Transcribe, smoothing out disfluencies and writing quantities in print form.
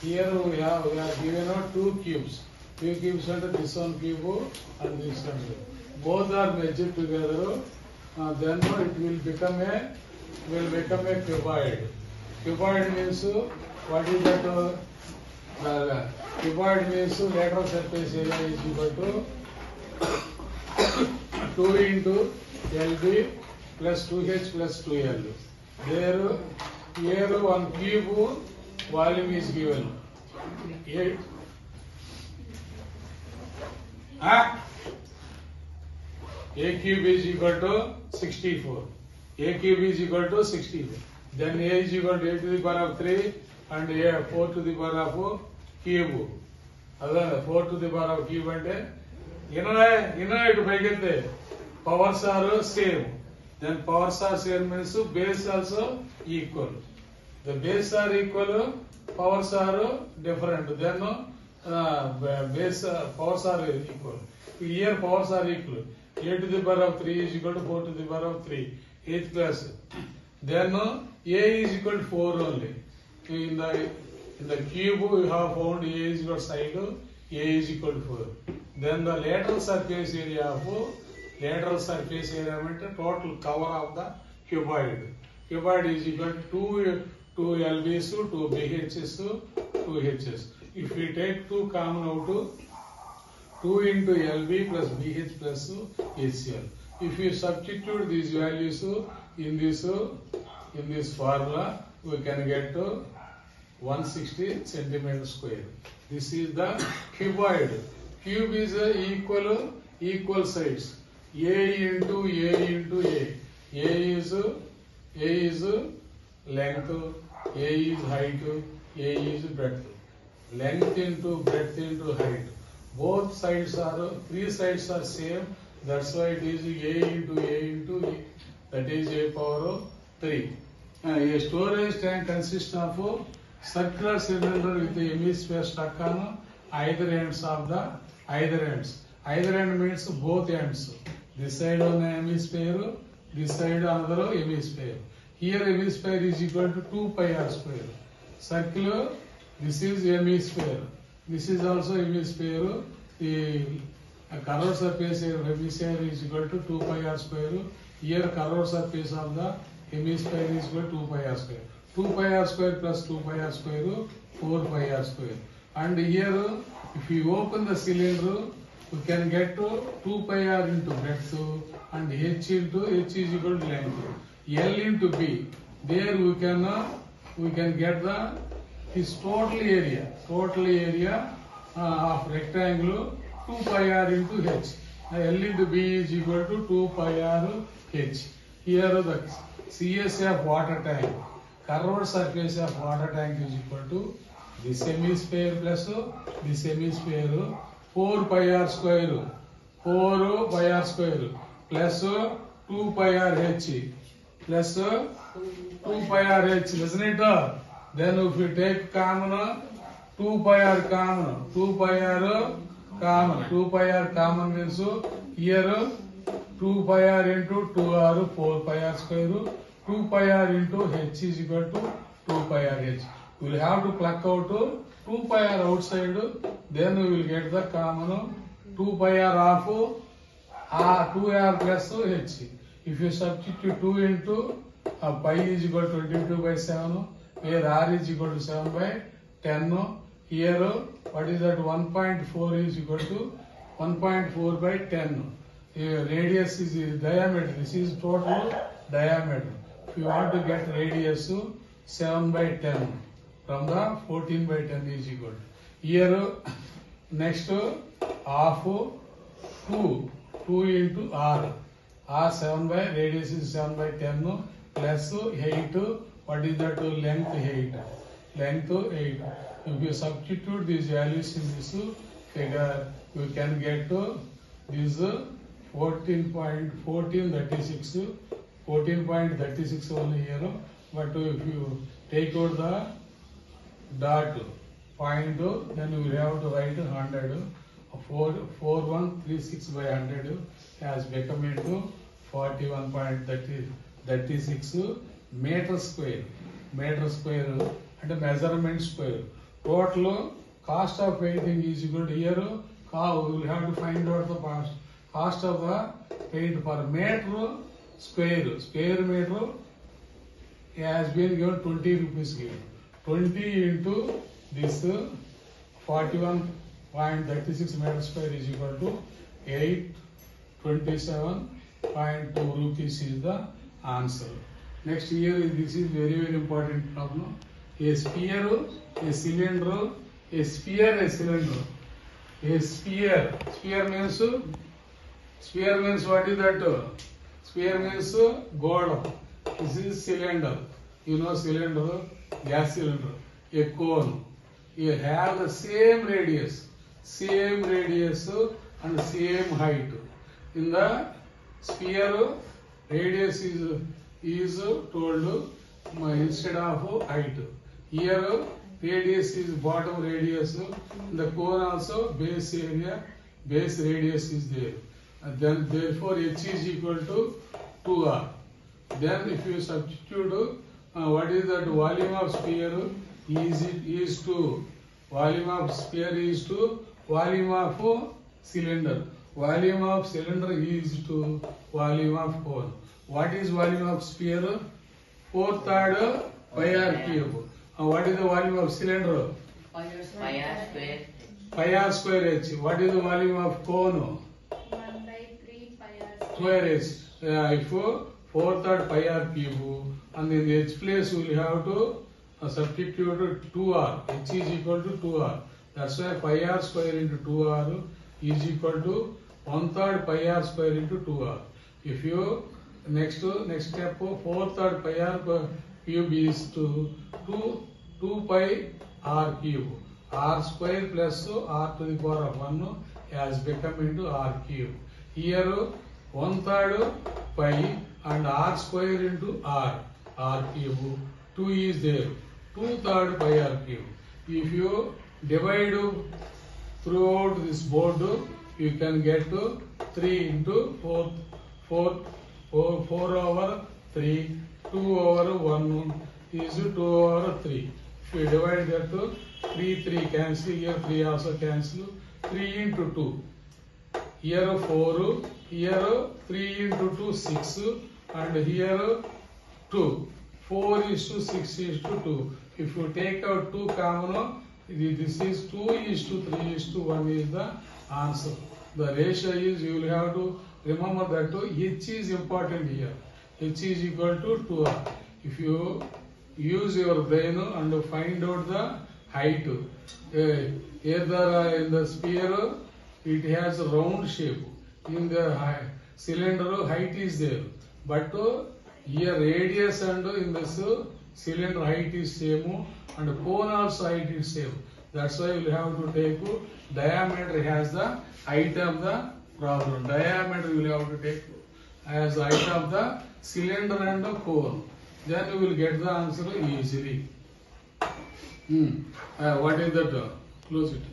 Here we have given out two cubes. Two cubes under this one cube and this one. Both are merged together. Then it will become a cuboid. Cuboid means what is that? Cuboid means lateral surface area is equal to 2 into LB plus 2H plus 2L. Here one cube volume is given. A cube is equal to 64. A cube is equal to 64. Then A is equal to A to the power of 3 and A 4 to the power of cube. Again 4 to the power of cube and to make powers are same. Then powers are same means base also equal. The base are equal, powers are different. Then powers are equal. Here powers are equal. A to the power of 3 is equal to 4 to the power of 3. 8th class. Then A is equal to 4 only. In the cube we have found A is equal to side. A is equal to 4. Then the lateral surface area means total cover of the cuboid. Cuboid is equal to 2 LBs, 2 BHs, 2 Hs. If we take 2 common out, 2 into LB plus BH plus HCl. If you substitute these values in this formula, we can get 160 centimeter square. This is the cuboid. Cube is equal sides. A into A. A is length, A is height, A is breadth. Length into breadth into height. Both sides are, 3 sides are same. That's why it is A into A. That is A power of 3. A storage tank consists of a circular cylinder with the hemisphere stuck on either ends of the either ends. Either end means both ends. This side on the hemisphere, this side another hemisphere. Here hemisphere is equal to 2 pi r square. Circular, this is hemisphere. This is also hemisphere. The curved surface area of hemisphere is equal to 2 pi r square. Here curved surface of the hemisphere is equal to 2 pi r square. 2 pi r square plus 2 pi r square, 4 pi r square. And here, if you open the cylinder, we can get 2 pi r into breadth and h is equal to length. L into B. There we can get this total area of rectangle 2 pi r into h. L into B is equal to 2 pi r h. Here the CSA of water tank, curved surface of water tank is equal to this hemisphere plus this hemisphere 4 pi r square plus 2 pi r h plus 2 pi r h, isn't it? Then if we take common 2 pi r common, 2 pi r common means here 2 pi r into 2 r 4 pi r square, 2 pi r into h is equal to 2 pi r h. We will have to pluck out 2 pi r outside, then we will get the common 2 pi r of 2 r plus h. If you substitute 2 into pi is equal to 22 by 7, where r is equal to 7 by 10. Here, what is that? 1.4 is equal to 1.4 by 10. Here, radius is diameter. This is total diameter. If you want to get radius, 7 by 10 from the 14 by 10 is equal to. Here, next half 2 into r. R 7 by radius is 7 by 10 plus 8. What is that? Length 8. Length 8. If you substitute these values in this figure, you can get this 14.36 only here. But if you take out the dot point, then you will have to write 100. 4136 by 100 has become into 41.36 meter square and measurement square. Total cost of painting is equal to here. We will have to find out the cost of the paint per meter square. Square meter has been given 20 rupees given. 20 into this 41.36 meter square is equal to 827.2 rupees is the answer. Next here, this is very important problem. A sphere, a cylinder, a sphere, a cylinder. A sphere. Sphere means what is that? Sphere means gold. This is cylinder. You know cylinder, gas cylinder. A cone. You have the same radius and same height. In the sphere, radius is told instead of height. Here radius is bottom radius. In the cone also base radius is there. And then therefore H is equal to 2R. Then if you substitute what is that volume of sphere is to volume of sphere is to volume of cylinder. Volume of cylinder is to volume of cone. What is volume of sphere? 4/3 pi r cube. What is the volume of cylinder? Pi r square. Pi r square h. What is the volume of cone? 1/3 pi r Square h. If 4/3 pi r cube, and in the h place we will have to substitute 2r. H is equal to 2r. That's why pi r square into 2r is equal to 1/3 pi r square into 2r. If you next step 4/3 pi r cube is to 2 pi r cube. R square plus r to the power of 1 has become into r cube. Here 1/3 pi and r square into r cube. 2 is there. 2/3 pi r cube. If you divide throughout this board, you can get 3 into 4 over 3. 2 over 1 is 2 over 3. If you divide that to 3 cancel, here 3 also cancel. 3 into 2. Here 4, here 3 into 2, 6, and here 2. 4 is to 6 is to 2. If you take out 2 common, this is 2 is to 3 is to 1 is the answer. The ratio is, you will have to remember that H is important here. H is equal to 2R. If you use your brain and find out the height, either in the sphere it has a round shape. In the cylinder height is there, but here radius and in this cylinder height is same and cone also height is same. That's why you will have to take diameter has the height of the problem. Diameter you will have to take as height of the cylinder and the cone. Then you will get the answer easily. What is that? Close it.